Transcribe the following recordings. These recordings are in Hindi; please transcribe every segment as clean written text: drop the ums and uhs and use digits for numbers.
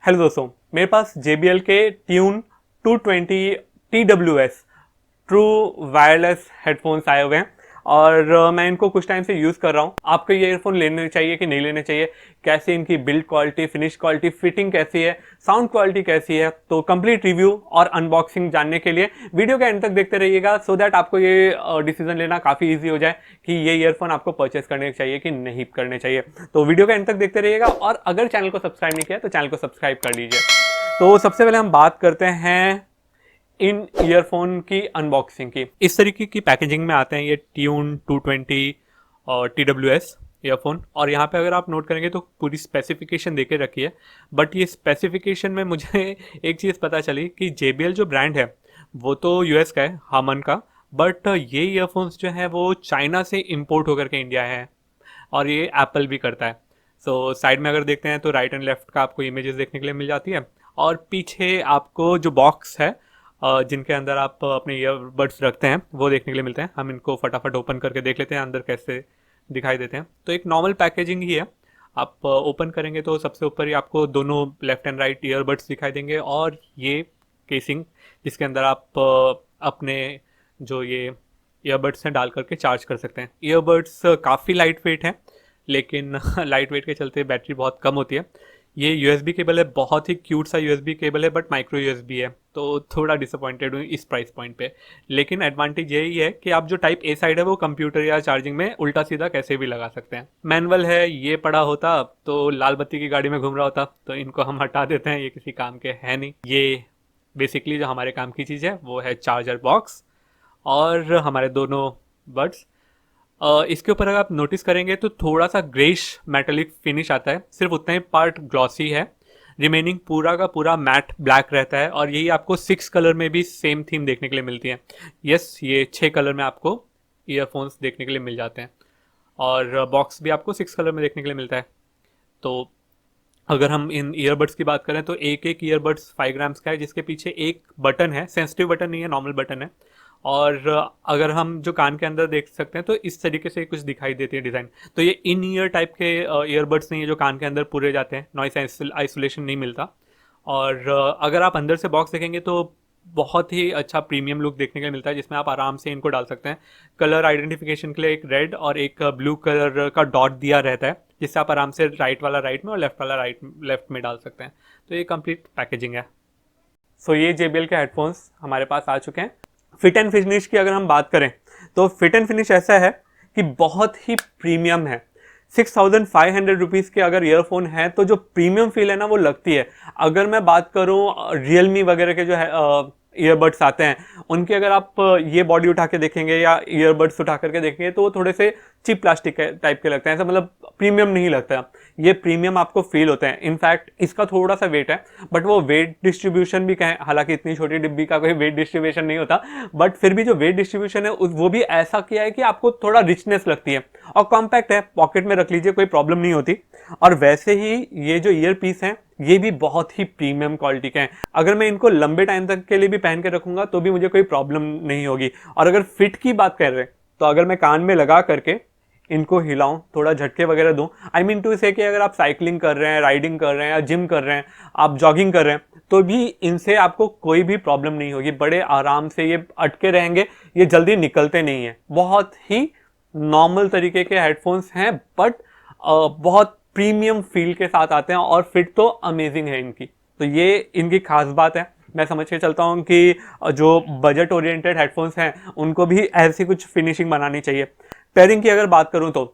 हेलो दोस्तों, मेरे पास JBL के tune 220 TWS true wireless headphones आए हुए हैं और मैं इनको कुछ टाइम से यूज़ कर रहा हूँ। आपको ये ईयरफोन लेने चाहिए कि नहीं लेने चाहिए, कैसे इनकी build quality, finish quality, fitting कैसी है, साउंड क्वालिटी कैसी है, तो कंप्लीट रिव्यू और अनबॉक्सिंग जानने के लिए वीडियो के एंड तक देखते रहिएगा सो दैट आपको ये डिसीजन लेना काफ़ी ईजी हो जाए कि ये ईयरफोन आपको परचेस करने चाहिए कि नहीं करने चाहिए। तो वीडियो के एंड तक देखते रहिएगा और अगर चैनल को सब्सक्राइब नहीं किया तो चैनल को सब्सक्राइब कर लीजिए। तो सबसे पहले हम बात करते हैं इन ईयरफोन की अनबॉक्सिंग की। इस तरीके की पैकेजिंग में आते हैं ये ट्यून 220 और TWS ईयरफोन, और यहाँ पे अगर आप नोट करेंगे तो पूरी स्पेसिफिकेशन देके रखी है। बट ये स्पेसिफिकेशन में मुझे एक चीज़ पता चली कि JBL जो ब्रांड है वो तो US का है, हामन का, बट ये ईयरफोन्स जो है वो चाइना से इम्पोर्ट होकर के इंडिया है और ये एप्पल भी करता है। सो साइड में अगर देखते हैं तो राइट एंड लेफ्ट का आपको इमेजेस देखने के लिए मिल जाती है, और पीछे आपको जो बॉक्स है जिनके अंदर आप अपने ईयरबड्स रखते हैं वो देखने के लिए मिलते हैं। हम इनको फटाफट ओपन करके देख लेते हैं अंदर कैसे दिखाई देते हैं। तो एक नॉर्मल पैकेजिंग ही है। आप ओपन करेंगे तो सबसे ऊपर ही आपको दोनों लेफ्ट एंड राइट ईयरबड्स दिखाई देंगे, और ये केसिंग जिसके अंदर आप अपने जो ये ईयरबड्स हैं डाल करके चार्ज कर सकते हैं। ईयरबड्स काफ़ी लाइट वेट है, लेकिन लाइट वेट के चलते बैटरी बहुत कम होती है। ये USB केबल है, बहुत ही क्यूट सा USB केबल है, बट माइक्रो USB है, तो थोड़ा डिसअपॉइंटेड हूँ इस प्राइस पॉइंट पे। लेकिन एडवांटेज यही है कि आप जो टाइप A साइड है वो कंप्यूटर या चार्जिंग में उल्टा सीधा कैसे भी लगा सकते हैं। मैनुअल है, ये पड़ा होता तो लाल बत्ती की गाड़ी में घूम रहा होता, तो इनको हम हटा देते हैं, ये किसी काम के है नहीं। ये बेसिकली जो हमारे काम की चीज़ है वो है चार्जर बॉक्स और हमारे दोनों बड्स। इसके ऊपर अगर आप नोटिस करेंगे तो थोड़ा सा ग्रेश मेटेलिक फिनिश आता है, सिर्फ उतना ही पार्ट ग्लॉसी है, रिमेनिंग पूरा का पूरा मैट ब्लैक रहता है। और यही आपको 6 कलर में भी सेम थीम देखने के लिए मिलती है। यस, ये 6 कलर में आपको ईयरफोन्स देखने के लिए मिल जाते हैं, और बॉक्स भी आपको 6 कलर में देखने के लिए मिलता है। तो अगर हम इन ईयरबड्स की बात करें तो एक एक ईयरबड्स 5 ग्राम्स का है, जिसके पीछे एक बटन है, सेंसिटिव बटन नहीं है, नॉर्मल बटन है। और अगर हम जो कान के अंदर देख सकते हैं तो इस तरीके से कुछ दिखाई देती है डिज़ाइन। तो ये इन ईयर टाइप के ईयरबड्स नहीं है जो कान के अंदर पूरे जाते हैं, नॉइस आइसोलेशन नहीं मिलता। और अगर आप अंदर से बॉक्स देखेंगे तो बहुत ही अच्छा प्रीमियम लुक देखने के लिए मिलता है, जिसमें आप आराम से इनको डाल सकते हैं। कलर आइडेंटिफिकेशन के लिए एक रेड और एक ब्लू कलर का डॉट दिया रहता है, जिससे आप आराम से राइट वाला राइट में और लेफ्ट वाला लेफ्ट में डाल सकते हैं। तो ये कंप्लीट पैकेजिंग है। सो ये JBL के हेडफोन्स हमारे पास आ चुके हैं। फिट एंड फिनिश की अगर हम बात करें तो फिट एंड फिनिश ऐसा है कि बहुत ही प्रीमियम है। 6500 रुपीज़ के अगर ईयरफोन है तो जो प्रीमियम फील है ना वो लगती है। अगर मैं बात करूं रियलमी वगैरह के जो है ईयरबड्स आते हैं, उनकी अगर आप ये बॉडी उठा के देखेंगे या ईयरबड्स उठा करके देखेंगे तो वो थोड़े से चिप प्लास्टिक टाइप के लगते हैं, ऐसा मतलब प्रीमियम नहीं लगता। ये प्रीमियम आपको फील होता है। इनफैक्ट इसका थोड़ा सा वेट है, बट वो वेट डिस्ट्रीब्यूशन भी कहें, हालांकि इतनी छोटी डिब्बी का कोई वेट डिस्ट्रीब्यूशन नहीं होता, बट फिर भी जो वेट डिस्ट्रीब्यूशन है वो भी ऐसा किया है कि आपको थोड़ा रिचनेस लगती है। और कॉम्पैक्ट है, पॉकेट में रख लीजिए, कोई प्रॉब्लम नहीं होती। और वैसे ही ये जो ईयर पीस हैं ये भी बहुत ही प्रीमियम क्वालिटी के हैं। अगर मैं इनको लंबे टाइम तक के लिए भी पहन के रखूंगा तो भी मुझे कोई प्रॉब्लम नहीं होगी। और अगर फिट की बात कर रहे हैं तो अगर मैं कान में लगा करके इनको हिलाऊं, थोड़ा झटके वगैरह दूं, आई मीन टू से कि अगर आप साइकिलिंग कर रहे हैं, राइडिंग कर रहे हैं या जिम कर रहे हैं, आप जॉगिंग कर रहे हैं, तो भी इनसे आपको कोई भी प्रॉब्लम नहीं होगी। बड़े आराम से ये अटके रहेंगे, ये जल्दी निकलते नहीं है। बहुत ही नॉर्मल तरीके के हेडफोन्स हैं, बट बहुत प्रीमियम फील के साथ आते हैं और फिट तो अमेजिंग है इनकी। तो ये इनकी खास बात है। मैं समझ के चलता हूँ कि जो बजट ओरिएंटेड हेडफोन्स हैं उनको भी ऐसी कुछ फिनिशिंग बनानी चाहिए। पेयरिंग की अगर बात करूँ तो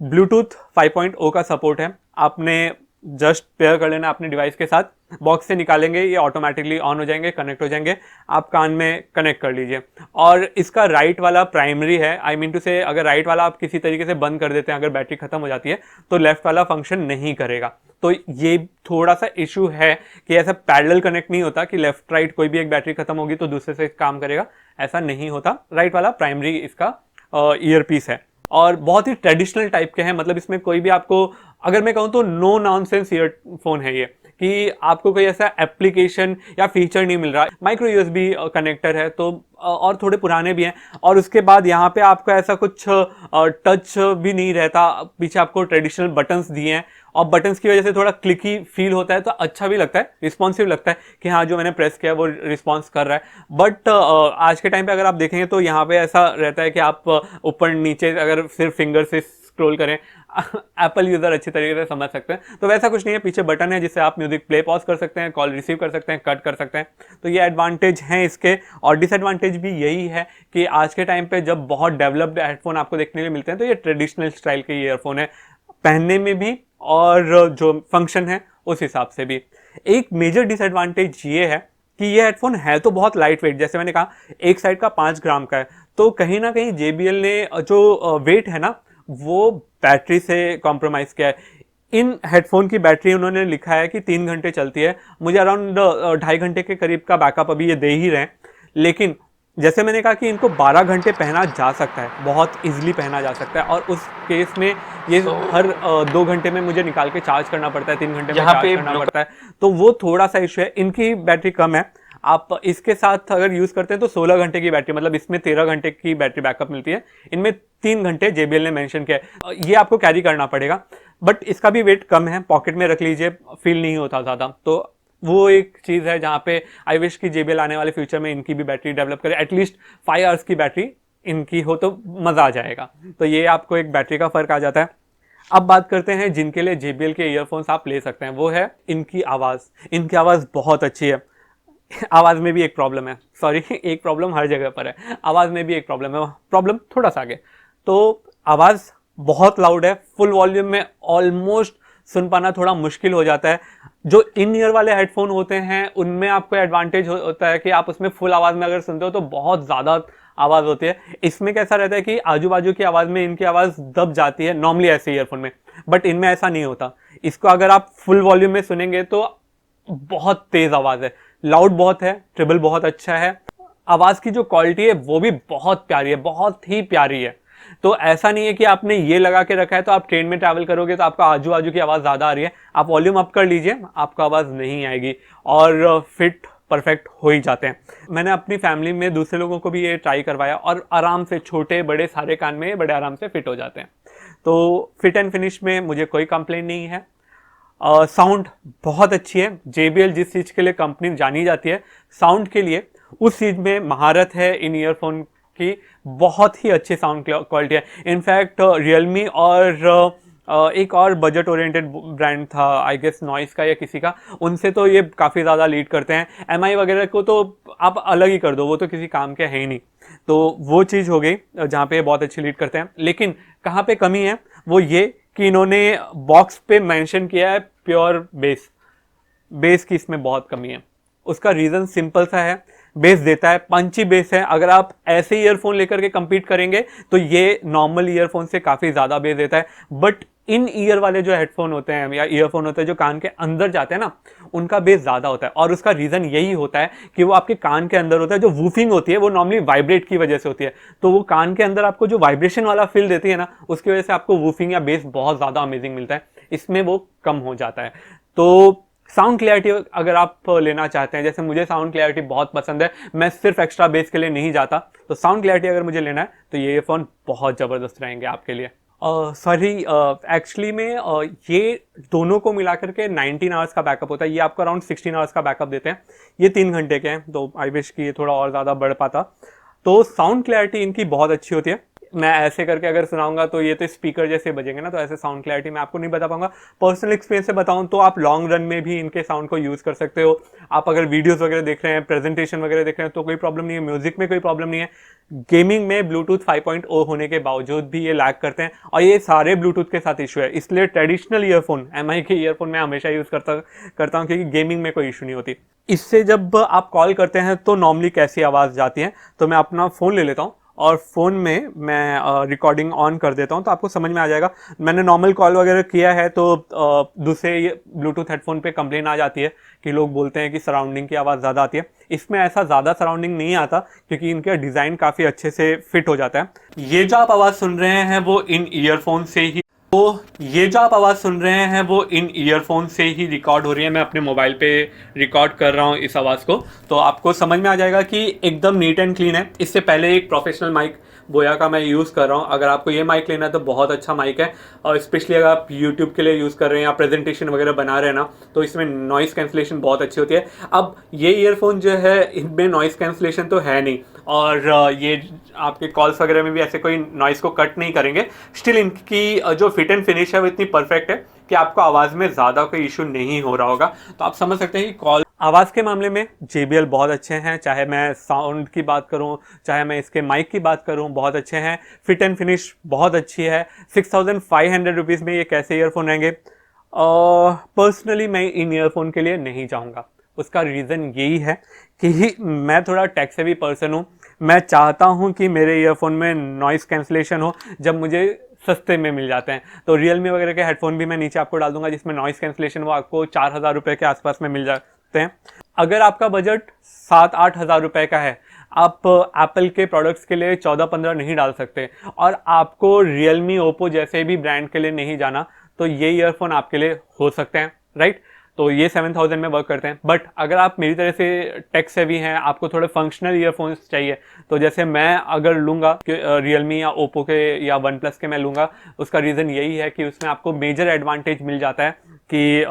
ब्लूटूथ 5.0 का सपोर्ट है। आपने जस्ट पेयर कर लेना अपने डिवाइस के साथ, बॉक्स से निकालेंगे ये ऑटोमेटिकली ऑन हो जाएंगे, कनेक्ट हो जाएंगे, आप कान में कनेक्ट कर लीजिए। और इसका राइट वाला प्राइमरी है, आई मीन टू से अगर राइट वाला आप किसी तरीके से बंद कर देते हैं, अगर बैटरी खत्म हो जाती है तो लेफ्ट वाला फंक्शन नहीं करेगा। तो ये थोड़ा सा इशू है कि ऐसा पैरेलल कनेक्ट नहीं होता कि लेफ्ट राइट कोई भी एक बैटरी खत्म होगी तो दूसरे से काम करेगा, ऐसा नहीं होता। राइट वाला प्राइमरी इसका ईयर पीस है और बहुत ही ट्रेडिशनल टाइप के हैं। मतलब इसमें कोई भी आपको, अगर मैं कहूँ तो नो नॉनसेंस ईयरफोन है ये, कि आपको कोई ऐसा एप्लीकेशन या फीचर नहीं मिल रहा। माइक्रो यूएसबी कनेक्टर है तो और थोड़े पुराने भी हैं, और उसके बाद यहाँ पे आपको ऐसा कुछ टच भी नहीं रहता, पीछे आपको ट्रेडिशनल बटन्स दिए हैं और बटन्स की वजह से थोड़ा क्लिकी फील होता है, तो अच्छा भी लगता है, रिस्पॉन्सिव लगता है कि हाँ जो मैंने प्रेस किया वो रिस्पॉन्स कर रहा है। बट आज के टाइम पे अगर आप देखेंगे तो यहाँ पे ऐसा रहता है कि आप ऊपर नीचे अगर सिर्फ फिंगर से स्क्रॉल करें, एप्पल यूजर अच्छी तरीके से समझ सकते हैं, तो वैसा कुछ नहीं है। पीछे बटन है जिससे आप म्यूजिक प्ले पॉज कर सकते हैं, कॉल रिसीव कर सकते हैं, कट कर सकते हैं, तो ये एडवांटेज हैं इसके। और डिसएडवांटेज भी यही है कि आज के टाइम पे जब बहुत डेवलप्ड हेडफोन आपको देखने के लिए मिलते हैं तो ये ट्रेडिशनल स्टाइल के ईयरफोन है, पहनने में भी और जो फंक्शन है उस हिसाब से भी। एक मेजर डिसएडवांटेज ये है कि ये हेडफोन है तो बहुत लाइट वेट, जैसे मैंने कहा एक साइड का 5 ग्राम का है, तो कहीं ना कहीं JBL ने जो वेट है ना वो बैटरी से कॉम्प्रोमाइज किया है। इन हेडफोन की बैटरी उन्होंने लिखा है कि 3 घंटे चलती है, मुझे अराउंड 2.5 घंटे के करीब का बैकअप अभी ये दे ही रहे हैं, लेकिन जैसे मैंने कहा कि इनको 12 घंटे पहना जा सकता है, बहुत इजीली पहना जा सकता है, और उस केस में ये हर 2 घंटे में मुझे निकाल के चार्ज करना पड़ता है, 3 घंटे में चार्ज करना पड़ता है, तो वो थोड़ा सा इशू है। इनकी बैटरी कम है, आप इसके साथ अगर यूज करते हैं तो 16 घंटे की बैटरी, मतलब इसमें 13 घंटे की बैटरी बैकअप मिलती है, इनमें 3 घंटे JBL ने मेंशन किया है। ये आपको कैरी करना पड़ेगा, बट इसका भी वेट कम है, पॉकेट में रख लीजिए, फील नहीं होता ज्यादा, तो वो एक चीज है जहां पे आई विश की JBL आने वाले फ्यूचर में इनकी भी बैटरी डेवलप करे, एटलीस्ट 5 आवर्स की बैटरी इनकी हो तो मजा आ जाएगा। तो ये आपको एक बैटरी का फर्क आ जाता है। अब बात करते हैं जिनके लिए JBL के ईयरफोन्स आप ले सकते हैं, वो है इनकी आवाज। इनकी आवाज बहुत अच्छी है। आवाज में भी एक प्रॉब्लम है, सॉरी एक प्रॉब्लम हर जगह पर है, आवाज में भी एक प्रॉब्लम है, प्रॉब्लम थोड़ा सा आगे। तो आवाज बहुत लाउड है, फुल वॉल्यूम में ऑलमोस्ट सुन पाना थोड़ा मुश्किल हो जाता है। जो इन ईयर वाले हेडफोन होते हैं उनमें आपको एडवांटेज होता है कि आप उसमें फुल आवाज में अगर सुनते हो तो बहुत ज्यादा आवाज होती है। इसमें कैसा रहता है कि आजू बाजू की आवाज में इनकी आवाज दब जाती है नॉर्मली ऐसे ईयरफोन में, बट इनमें ऐसा नहीं होता। इसको अगर आप फुल वॉल्यूम में सुनेंगे तो बहुत तेज आवाज है, लाउड बहुत है, ट्रिबल बहुत अच्छा है, आवाज की जो क्वालिटी है वो भी बहुत प्यारी है, बहुत ही प्यारी है। तो ऐसा नहीं है कि आपने ये लगा के रखा है तो आप ट्रेन में ट्रैवल करोगे तो आपका आजू बाजू की आवाज ज्यादा आ रही है, आप वॉल्यूम अप कर लीजिए, आपको आवाज नहीं आएगी और फिट परफेक्ट हो ही जाते हैं। मैंने अपनी फैमिली में दूसरे लोगों को भी ये ट्राई करवाया और आराम से छोटे बड़े सारे कान में बड़े आराम से फिट हो जाते हैं। तो फिट एंड फिनिश में मुझे कोई कंप्लेंट नहीं है। साउंड बहुत अच्छी है। JBL जिस चीज के लिए कंपनी जानी जाती है साउंड के लिए, उस चीज में महारत है इन ईयरफोन की, बहुत ही अच्छी साउंड क्वालिटी है। इनफैक्ट रियलमी और एक और बजट ओरिएंटेड ब्रांड था आई गेस नॉइस का या किसी का, उनसे तो ये काफ़ी ज़्यादा लीड करते हैं। MI वगैरह को तो आप अलग ही कर दो, वो तो किसी काम के है ही नहीं। तो वो चीज़ हो गई जहाँ पे बहुत अच्छी लीड करते हैं। लेकिन कहाँ पे कमी है वो ये कि इन्होंने बॉक्स पे मेंशन किया है प्योर बेस, बेस की इसमें बहुत कमी है। उसका रीज़न सिंपल सा है, बेस देता है, पंची बेस है। अगर आप ऐसे ईयरफोन लेकर के compete करेंगे तो ये नॉर्मल ईयरफोन से काफ़ी ज़्यादा बेस देता है, बट इन ईयर वाले जो हेडफोन होते हैं या ईयरफोन होते हैं जो कान के अंदर जाते हैं ना, उनका बेस ज़्यादा होता है। और उसका रीज़न यही होता है कि वो आपके कान के अंदर होता है। जो वूफिंग होती है वो नॉर्मली वाइब्रेट की वजह से होती है, तो वो कान के अंदर आपको जो वाइब्रेशन वाला फील देती है ना, उसकी वजह से आपको वूफिंग या बेस बहुत ज़्यादा अमेजिंग मिलता है, इसमें वो कम हो जाता है। तो साउंड क्लैरिटी अगर आप लेना चाहते हैं, जैसे मुझे साउंड क्लैरिटी बहुत पसंद है, मैं सिर्फ एक्स्ट्रा बेस के लिए नहीं जाता, तो साउंड क्लैरिटी अगर मुझे लेना है तो ये ईयरफोन बहुत ज़बरदस्त रहेंगे आपके लिए। सॉरी एक्चुअली में ये दोनों को मिलाकर के 19 आवर्स का बैकअप होता है, ये आपको अराउंड 16 आवर्स का बैकअप देते हैं, ये 3 घंटे के हैं, तो आई विश कि ये थोड़ा और ज़्यादा बढ़ पाता। तो साउंड क्लैरिटी इनकी बहुत अच्छी होती है। मैं ऐसे करके अगर सुनाऊंगा तो ये तो स्पीकर जैसे बजेंगे ना, तो ऐसे साउंड क्लैरिटी मैं आपको नहीं बता पाऊंगा। पर्सनल एक्सपीरियंस से बताऊं तो आप लॉन्ग रन में भी इनके साउंड को यूज़ कर सकते हो। आप अगर वीडियोस वगैरह देख रहे हैं, प्रेजेंटेशन वगैरह देख रहे हैं तो कोई प्रॉब्लम नहीं है, म्यूजिक में कोई प्रॉब्लम नहीं है। गेमिंग में ब्लूटूथ 5.0 होने के बावजूद भी ये लैग करते हैं, और ये सारे ब्लूटूथ के साथ इशू है। इसलिए ट्रेडिशनल ईयरफोन MI के ईयरफोन मैं हमेशा यूज़ करता हूँ क्योंकि गेमिंग में कोई इशू नहीं होती। इससे जब आप कॉल करते हैं तो नॉर्मली कैसी आवाज़ जाती है, तो मैं अपना फ़ोन ले लेता हूँ और फ़ोन में मैं रिकॉर्डिंग ऑन कर देता हूँ, तो आपको समझ में आ जाएगा। मैंने नॉर्मल कॉल वगैरह किया है तो दूसरे ब्लूटूथ हेडफोन पे कंप्लेन आ जाती है कि लोग बोलते हैं कि सराउंडिंग की आवाज़ ज़्यादा आती है। इसमें ऐसा ज़्यादा सराउंडिंग नहीं आता क्योंकि इनका डिज़ाइन काफ़ी अच्छे से फिट हो जाता है। ये जो आप आवाज़ सुन रहे हैं वो इन ईयरफोन से ही तो ये जो आप आवाज़ सुन रहे हैं वो इन ईयरफोन से ही रिकॉर्ड हो रही है। मैं अपने मोबाइल पे रिकॉर्ड कर रहा हूँ इस आवाज़ को, तो आपको समझ में आ जाएगा कि एकदम नीट एंड क्लीन है। इससे पहले एक प्रोफेशनल माइक बोया का मैं यूज़ कर रहा हूँ। अगर आपको ये माइक लेना है तो बहुत अच्छा माइक है, और स्पेशली अगर आप यूट्यूब के लिए यूज़ कर रहे हैं या प्रेजेंटेशन वगैरह बना रहे हैं ना, तो इसमें नॉइज़ कैंसिलेशन बहुत अच्छी होती है। अब ये ईयरफोन जो है इनमें नॉइज़ कैंसिलेशन तो है नहीं, और ये आपके कॉल्स वगैरह में भी ऐसे कोई नॉइज़ को कट नहीं करेंगे। स्टिल इनकी जो फिट एंड फिनिश है वो इतनी परफेक्ट है कि आपको आवाज़ में ज़्यादा कोई इशू नहीं हो रहा होगा। तो आप समझ सकते हैं कि कॉल आवाज़ के मामले में JBL बहुत अच्छे हैं। चाहे मैं साउंड की बात करूं, चाहे मैं इसके माइक की बात करूं, बहुत अच्छे हैं। फिट एंड फिनिश बहुत अच्छी है। 6500 रुपीज़ में ये कैसे ईयरफोन रहेंगे? पर्सनली मैं इन ईयरफोन के लिए नहीं चाहूँगा। उसका रीज़न यही है कि मैं थोड़ा टेक सेवी पर्सन हूँ। मैं चाहता हूँ कि मेरे ईयरफोन में नॉइज़ कैंसिलेशन हो जब मुझे सस्ते में मिल जाते हैं। तो रियलमी वगैरह के हेडफोन भी मैं नीचे आपको डाल दूंगा जिसमें नॉइज़ कैंसिलेशन वो आपको 4000 रुपये के आसपास में मिल जाते हैं। अगर आपका बजट 7-8 हज़ार रुपये का है, आप एप्पल के प्रोडक्ट्स के लिए 14-15 नहीं डाल सकते, और आपको रियलमी ओप्पो जैसे भी ब्रांड के लिए नहीं जाना, तो ये ईयरफोन आपके लिए हो सकते हैं, राइट। तो ये 7000 में वर्क करते हैं। बट अगर आप मेरी तरह से टेक सेवी हैं, आपको थोड़े फंक्शनल ईयरफोन्स चाहिए, तो जैसे मैं अगर लूँगा रियलमी या ओप्पो के या वन प्लस के मैं लूँगा, उसका रीज़न यही है कि उसमें आपको मेजर एडवांटेज मिल जाता है कि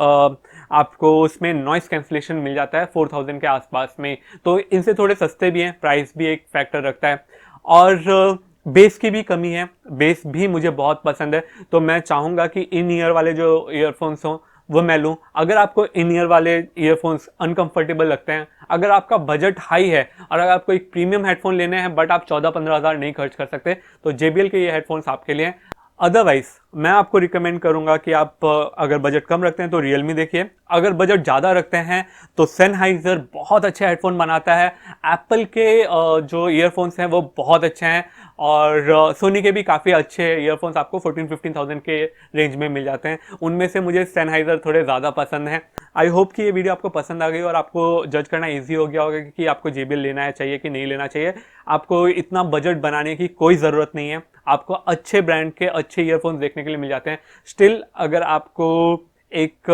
आपको उसमें नॉइस कैंसिलेशन मिल जाता है 4000 के आसपास में। तो इनसे थोड़े सस्ते भी हैं, प्राइस भी एक फैक्टर रखता है, और बेस की भी कमी है। बेस भी मुझे बहुत पसंद है, तो मैं चाहूँगा कि इन ईयर वाले जो ईयरफोन्स हों वो मैं लूँ। अगर आपको इन ईयर वाले ईयरफोन्स अनकंफर्टेबल लगते हैं, अगर आपका बजट हाई है और अगर आपको एक प्रीमियम हेडफोन लेने हैं बट आप 14-15 हज़ार नहीं खर्च कर सकते, तो JBL के ये हेडफोन्स आपके लिए हैं। अदरवाइज मैं आपको रिकमेंड करूंगा कि आप अगर बजट कम रखते हैं तो रियलमी देखिए, अगर बजट ज़्यादा रखते हैं तो सेनहाइजर बहुत अच्छे हेडफोन बनाता है। एप्पल के जो ईयरफोन्स हैं वो बहुत अच्छे हैं, और सोनी के भी काफ़ी अच्छे ईयरफोन्स आपको 14-15 के रेंज में मिल जाते हैं। उनमें से मुझे सेनहाइजर थोड़े ज़्यादा पसंद हैं। आई होप कि ये वीडियो आपको पसंद आ गई और आपको जज करना ईजी हो गया होगा कि आपको JBL लेना है चाहिए कि नहीं लेना चाहिए। आपको इतना बजट बनाने की कोई ज़रूरत नहीं है, आपको अच्छे ब्रांड के अच्छे ईयरफोन्स देखने के लिए मिल जाते हैं। स्टिल अगर आपको एक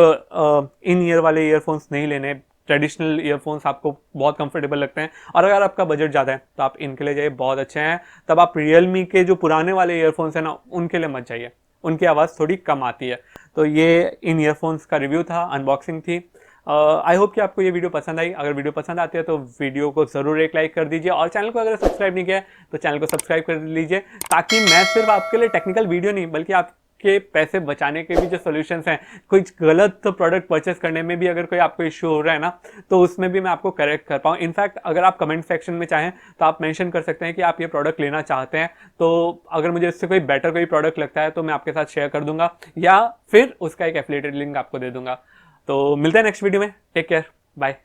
इन ईयर वाले ईयरफोन्स नहीं लेने, ट्रेडिशनल ईयरफोन्स आपको बहुत कंफर्टेबल लगते हैं और अगर आपका बजट ज़्यादा है तो आप इनके लिए जाइए, बहुत अच्छे हैं। तब आप रियलमी के जो पुराने वाले ईयरफोन्स हैं ना, उनके लिए मत जाइए, उनकी आवाज़ थोड़ी कम आती है। तो ये इन ईयरफोन्स का रिव्यू था, अनबॉक्सिंग थी। आई होप कि आपको ये वीडियो पसंद आई। अगर वीडियो पसंद आती है तो वीडियो को ज़रूर एक लाइक कर दीजिए, और चैनल को अगर सब्सक्राइब नहीं किया है तो चैनल को सब्सक्राइब कर लीजिए, ताकि मैं सिर्फ आपके लिए टेक्निकल वीडियो नहीं बल्कि आपके पैसे बचाने के भी जो सॉल्यूशंस हैं, कुछ गलत प्रोडक्ट परचेस करने में भी अगर कोई आपको इश्यू हो रहा है ना, तो उसमें भी मैं आपको करेक्ट कर पाऊँ। इनफैक्ट अगर आप कमेंट सेक्शन में चाहें तो आप मेंशन कर सकते हैं कि आप ये प्रोडक्ट लेना चाहते हैं, तो अगर मुझे इससे कोई बेटर कोई प्रोडक्ट लगता है तो मैं आपके साथ शेयर कर दूंगा, या फिर उसका एक एफिलिएटेड लिंक आपको दे दूंगा। तो मिलते हैं नेक्स्ट वीडियो में। Take care, bye.